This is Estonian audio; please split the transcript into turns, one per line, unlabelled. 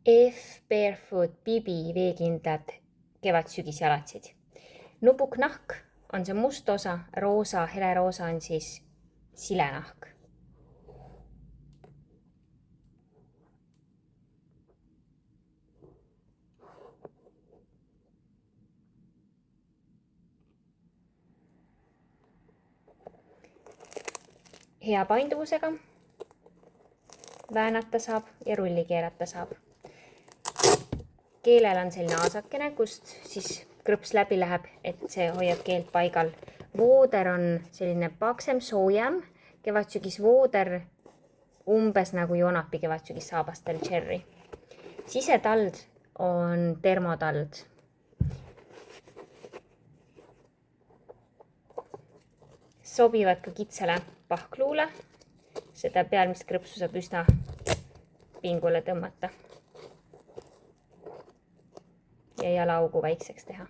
F Barefoot Bibi veekindlad kevad-sügisjalatsid. Nupuknahk on see must osa, roosa, heleroosa on siis silenahk. Hea painduvusega. Väänata saab ja rulli keerata saab. Keelel on selline aasakene, kust siis krõps läbi läheb, et see hoiab keelt paigal. Vooder on selline paksem, soojem, kevadsügis vooder, umbes nagu Jonapi kevadsügis saabastel Cherry. Sisetald on termotald. Sobivad ka kitsale pahkluule. Seda pealmist krõpsu saab üsna pingule tõmmata ja jalaaugu väikseks teha.